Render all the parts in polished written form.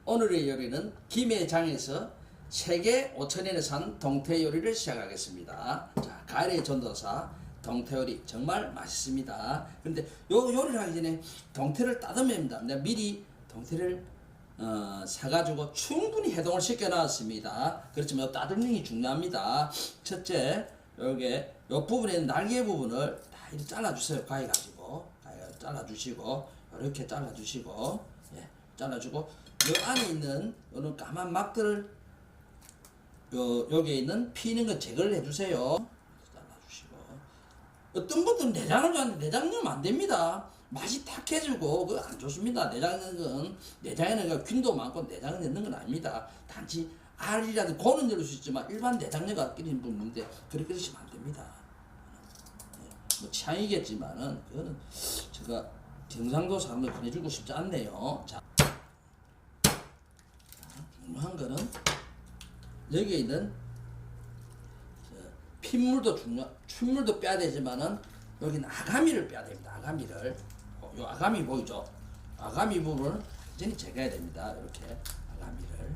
오늘의 요리는 김해장에서 세계 5천엔에 산 동태 요리를 시작하겠습니다. 자, 가을의 전도사 동태 요리 정말 맛있습니다. 그런데 요 요리를 하기 전에 동태를 따듬입니다. 내가 미리 동태를 사가지고 충분히 해동을 시켜놨습니다. 그렇지만 따듬는 게 중요합니다. 첫째, 요게 요 부분에 날개 부분을 다 이렇게 잘라주세요. 가위가지고 잘라주시고 이렇게 잘라주시고 잘라주고 요 안에 있는 요런 까만 막들을 여기에 있는 피 있는 거 제거를 해주세요. 잘라주시고 어떤 분들은 내장을 좋아하는데 내장 넣으면 안 됩니다. 맛이 탁해지고 그거 안 좋습니다. 내장 넣는 건 내장에는 균도 많고 내장을 넣는 건 아닙니다. 단지 알이라든 고는 넣을 수 있지만 일반 내장류가 끼리는 분인데 그렇게 드시면 안 됩니다. 뭐 취향이겠지만은 그거는 제가 경상도 사람들 보내주고 싶지 않네요. 자, 중요한 거는 여기에 있는 핏물도 핏물도 빼야 되지만은 여기는 아가미를 빼야 됩니다. 아가미를 요 아가미 보이죠? 아가미 부분을 완전히 제거해야 됩니다. 이렇게 아가미를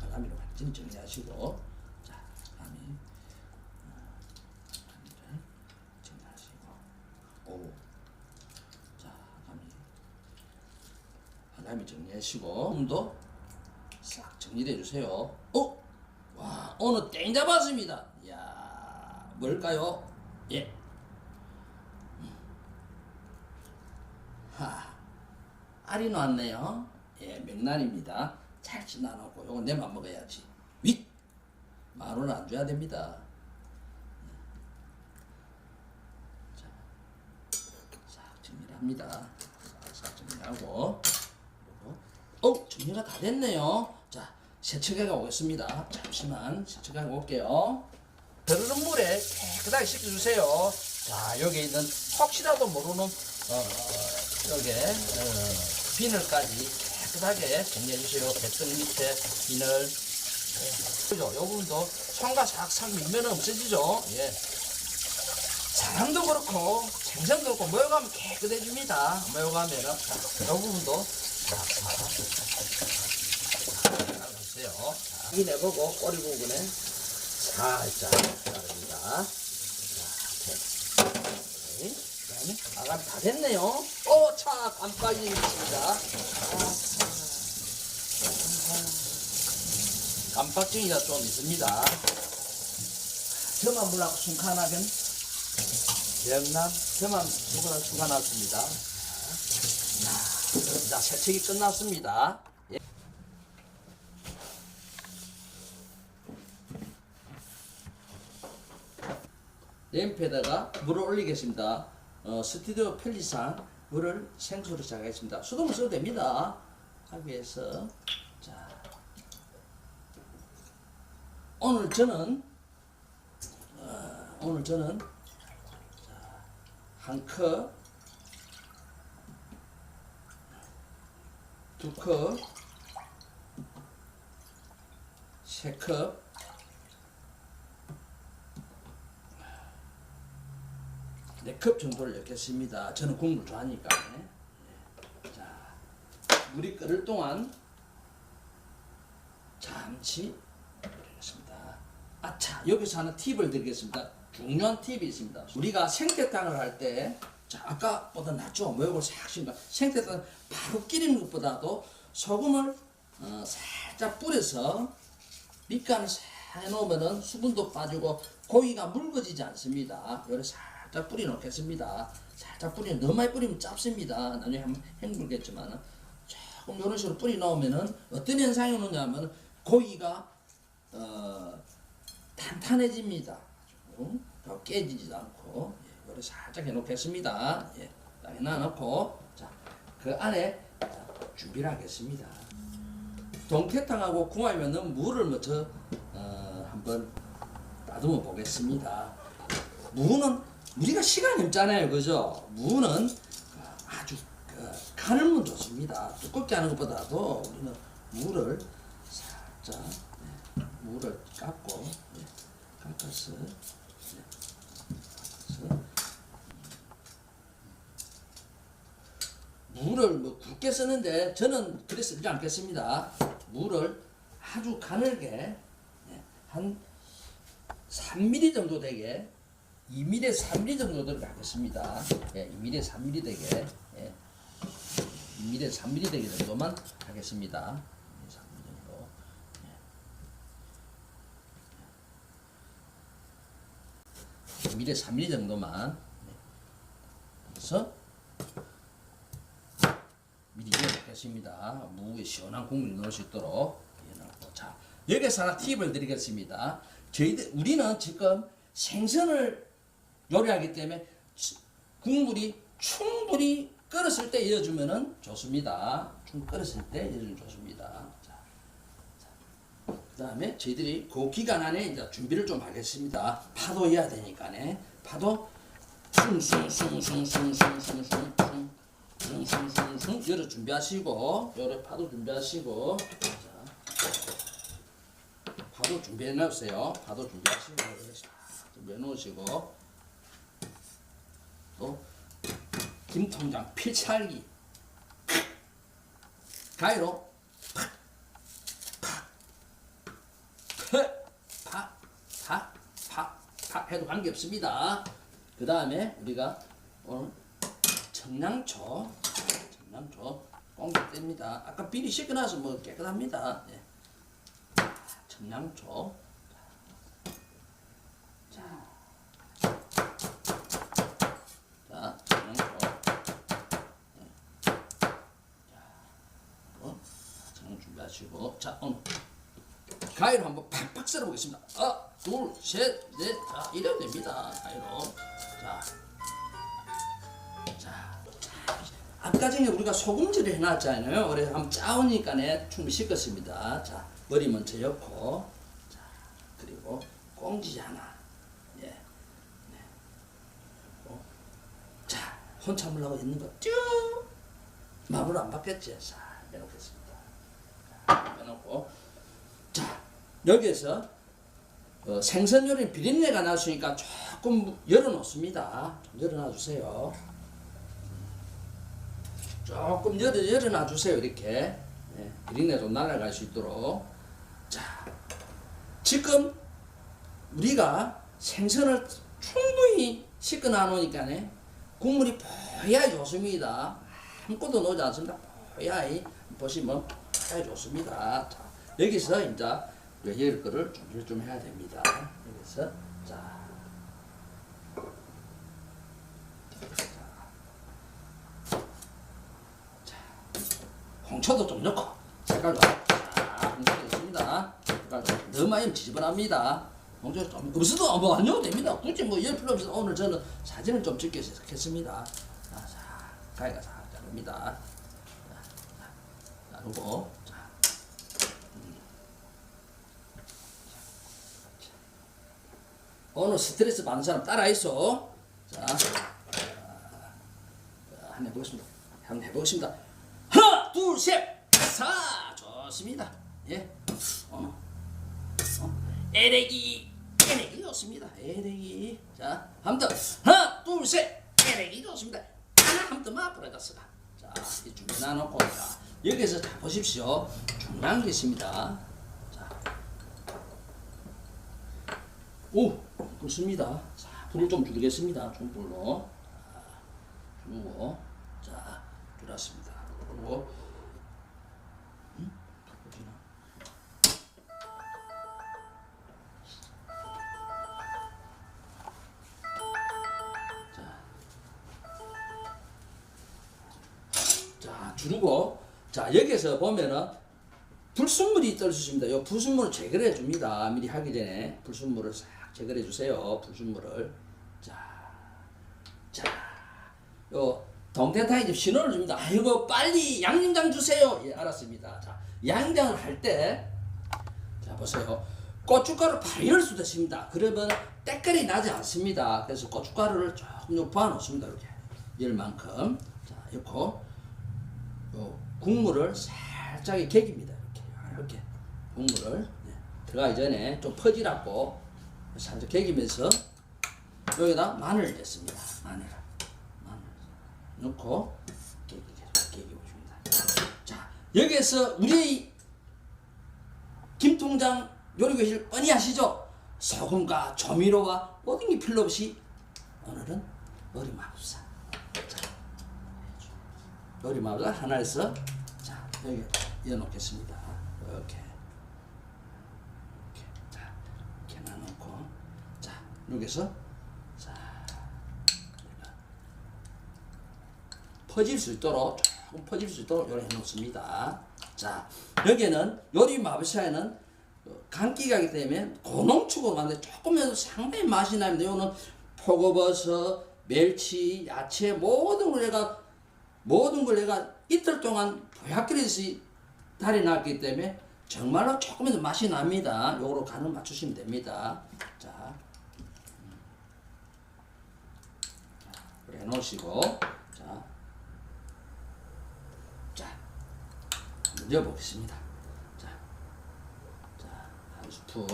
완전히 정리하시고 자 아가미를 정리하시고 자 아가미 정리하시고 부분도 싹 정리해 주세요. 와, 오늘 땡 잡았습니다. 이야, 뭘까요? 예. 알이 나왔네요. 예, 명란입니다. 잘 지나놓고, 요건 내만 먹어야지. 윗! 만원 안 줘야 됩니다. 자, 싹 정리를 합니다. 싹 정리하고. 정리가 다 됐네요. 자, 세척해가 오겠습니다. 잠시만 세척하고 올게요. 흐르는 물에 깨끗하게 씻겨주세요. 자, 여기 있는 혹시라도 모르는 여기에 비늘까지 깨끗하게 정리해주세요. 배등 밑에 비늘. 그죠? 요 부분도 손과 싹싹 밀면 없어지죠. 예. 사람도 그렇고 생선도 그렇고 모여가면 깨끗해집니다. 모여가면은 요 부분도 잘라주세요. 확인해보고 꼬리 부분에 살짝 자릅니다. 그 다음에 아가미 다 됐네요. 차 깜빡이 있습니다. 깜빡쟁이가 좀 있습니다. 저만 물하고 순칸하긴 명란 저만 순칸났습니다. 자, 세척이 끝났습니다. 예. 램프에다가 물을 올리겠습니다. 스튜디오 편리상 물을 생수로 시작하겠습니다. 수돗물 써도 됩니다. 하기 위해서 자, 오늘 저는 한 컵, 두 컵, 세 컵, 네 컵 정도를 넣겠습니다. 저는 국물 좋아하니까. 자, 물이 끓을 동안 잠시 끓이겠습니다. 아차, 여기서 하나 팁을 드리겠습니다. 중요한 팁이 있습니다. 우리가 생태탕을 할 때, 자, 아까보다 낫죠? 모욕을 싹 씌운다. 생태탕 바로 끼리는 것보다도 소금을 살짝 뿌려서 밑간을 싹 해놓으면은 수분도 빠지고 고기가 묽어지지 않습니다. 요래 살짝 뿌려 놓겠습니다. 살짝 뿌리면 너무 많이 뿌리면 짭습니다. 나중에 한번 헹굴겠지만 조금 이런 식으로 뿌려 놓으면은 어떤 현상이 오느냐면 고기가 탄탄해집니다. 깨지지도 않고 요래 살짝 해놓겠습니다. 예, 딱 해놔놓고 자, 그 안에 준비를 하겠습니다. 동태탕하고 궁합이면은 물을 먼저 한번 따듬어 보겠습니다. 무는 우리가 시간이 없잖아요, 그죠? 무는 아주 가늘면 좋습니다. 두껍게 하는 것보다도 우리는 무를 살짝 무를 깎고 깎아서 무를 뭐 얇게 쓰는데 저는 그래 쓰지 않겠습니다. 물을 아주 가늘게 한 3mm 정도 되게 2mm, 3mm 정도 들어가겠습니다. 2mm, 3mm 되게 2mm, 3mm 되게 정도만 하겠습니다. 3mm 정도. 2mm, 3mm 정도만 해서 미리 이어놓겠습니다. 무에 시원한 국물이 넣을 수 있도록 이어놓고. 자, 여기서 하나 팁을 드리겠습니다. 우리는 지금 생선을 요리하기 때문에 국물이 충분히 끓었을 때 이어주면은 좋습니다. 충분히 끓었을 때 이어주면 좋습니다. 자, 그 다음에 저희들이 그 기간 안에 이제 준비를 좀 하겠습니다. 파도 해야 되니까네. 파도 숭숭숭숭숭숭숭숭 열어 준비하시고, 요래 파도 준비하시고, 자, 파도 준비해 놓으세요. 파도 준비하시고, 준비해 놓으시고, 또 김통장 필찰기 가위로 팍 해도 관계없습니다. 그 다음에 우리가 오늘 청양초 꽁지 뗍니다. 아까 비리 씻겨놔서 뭐 깨끗합니다. 청양초. 자, 청양초. 청양 준비하시고, 자, 오늘 가위로 한번 팍팍 썰어 보겠습니다. 둘, 셋, 넷, 자, 이래도 됩니다. 가위로. 아까 전에 우리가 소금질을 해놨잖아요. 그래서 한번 짜오니까네 충분히 씻었습니다. 자, 머리 먼저 엮고, 자, 그리고 꽁지 하나, 자, 혼참으려고 있는 거 쭉 마블 안 받겠지? 자, 빼놓겠습니다. 자, 빼놓고, 자, 여기에서 생선 요리 비린내가 났으니까 조금 열어놓습니다. 열어놔주세요. 조금 열어놔주세요. 이렇게 비린내 좀 날아갈 수 있도록. 자, 지금 우리가 생선을 충분히 씻어 놔놓으니까 국물이 뽀야히 좋습니다. 아무것도 넣지 않습니다. 뽀야히 보시면 뽀야히 좋습니다. 자, 여기서 이제 열 거를 준비를 좀 해야 됩니다. 여기서 자. 홍초도 좀 넣고 색깔도 홍초도 있습니다. 너무 많이 지저분합니다. 홍초 좀 음수도 뭐 안 넣어도 됩니다. 굳이 뭐 열 필요 없어서 오늘 저는 사진을 좀 찍겠습니다. 자, 가위가 싹 자릅니다. 자르고 오늘 스트레스 받는 사람 따라 있어. 자, 한번 해보겠습니다. 한번 해보겠습니다. 하나, 둘, 셋, 자, 좋습니다. 에레기 좋습니다. 에레기. 자, 한 번 더. 하나, 둘, 셋, 에레기 좋습니다. 한 번 더 맛보라졌어. 자, 이 준비 놔놓고, 자, 여기서 자 보십시오. 중요한 게 있습니다. 자, 오, 끓습니다. 자, 불을 좀 줄이겠습니다. 중불로. 줄이고, 자, 줄였습니다. 그리고 자, 주르고, 자, 여기서 보면은 불순물이 떨어져 있습니다. 요 불순물을 제거를 해줍니다. 미리 하기 전에 불순물을 싹 제거해 주세요. 불순물을. 자, 요 동태탕이 좀 신호를 줍니다. 아이고, 빨리 양념장 주세요. 예, 알았습니다. 자, 양념장을 할 때, 자, 보세요. 고춧가루 바로 이럴 수도 있습니다. 그러면 때깔이 나지 않습니다. 그래서 고춧가루를 조금 부어 놓습니다. 이렇게. 열만큼. 자, 넣고, 요 국물을 살짝 개깁니다. 이렇게. 국물을. 들어가기 전에 좀 퍼지라고 살짝 개기면서 여기다 마늘을 넣습니다. 마늘 넣고 계속 계기고 줍니다. 여기에서 우리 김 통장 요리교실 뻔히 아시죠? 소금과 조미료와 모든 게 필요 없이 오늘은 요리마법사. 자, 요리마법사 하나에서 자 여기 이어놓겠습니다. 이렇게 자 이렇게 놔놓고 자 여기서 자 퍼질 수 있도록 조금 퍼질 수 있도록 요리 해놓습니다. 자 여기에는 요리마법사에는 간기가기 때문에 고농축으로 만든 조금이라도 상당히 맛이 납니다. 이거는 표고버섯, 멸치, 야채 모든 걸 내가 이틀 동안 보약그릇이 달여놨기 때문에 정말로 조금이라도 맛이 납니다. 요거로 간을 맞추시면 됩니다. 자, 그래 해놓으시고 자, 한번 넣어보겠습니다. 한 스푼,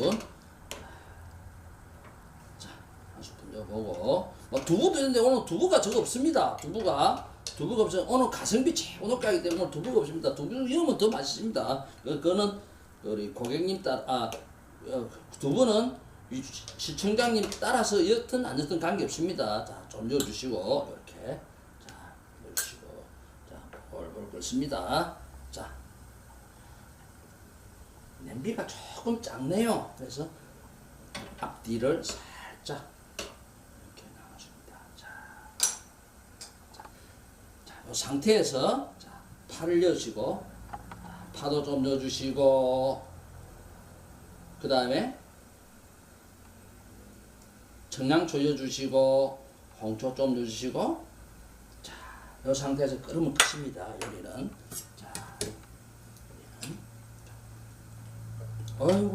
자, 한 스푼 넣어보고, 뭐 두부도 있는데 오늘 두부가 저거 없습니다. 두부가 없어요. 오늘 가성비 최고 높게 때문에 오늘 두부가 없습니다. 두부 넣으면 더 맛있습니다. 그거는 우리 고객님 두부는 시청장님 따라서 옅든 안 옅든 관계 없습니다. 자, 좀 넣어주시고 이렇게 자 넣으시고 자 볼볼 끓습니다. 자. 냄비가 조금 작네요. 그래서 앞뒤를 살짝 이렇게 나눠줍니다. 자, 이 상태에서 자, 파를 넣으시고 파도 좀 넣어주시고 그 다음에 청양초 넣어주시고 홍초 좀 넣어주시고 자, 이 상태에서 끓으면 끝입니다. 요리는 자. 아이고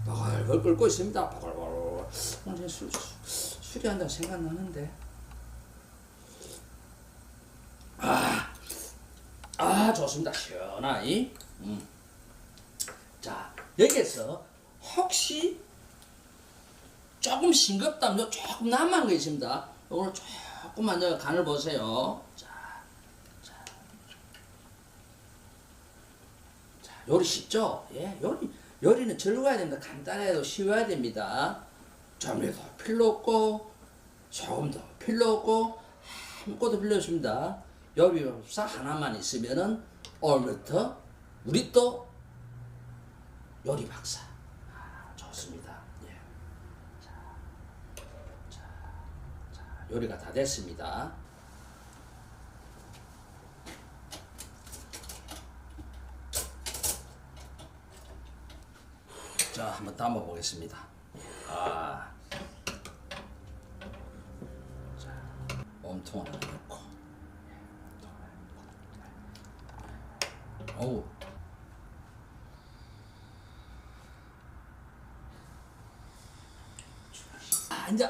바글바글 끓고 있습니다. 바글바글. 오늘 술이 한 잔 생각나는데. 좋습니다. 시원하이. 자 여기에서 혹시 조금 싱겁다면 조금 남은 거 있습니다. 이걸 조금만 더 간을 보세요. 자, 요리 쉽죠? 예, 요리는 즐거워야 됩니다. 간단해도 쉬워야 됩니다. 조미료도 필요 없고 소금도 필요 없고 아무것도 필요 없습니다. 요리법사 하나만 있으면은 오늘부터 우리 또 요리 박사. 좋습니다. 예. 자, 요리가 다 됐습니다. 자, 한번 담아 보겠습니다. 자, 몸통 하나 넣고, 어우, 이제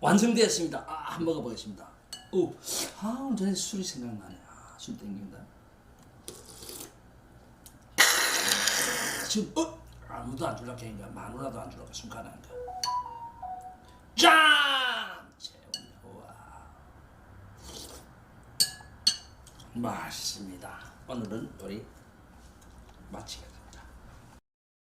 완성되었습니다. 한번 먹어보겠습니다. 오늘 전에 술이 생각나네. 술 땡긴다. 지금 아무도 안 줄라게 하니까 마누라도 안 줄라게 순간하니까 짠! 우와 맛있습니다. 오늘은 우리 마치겠습니다.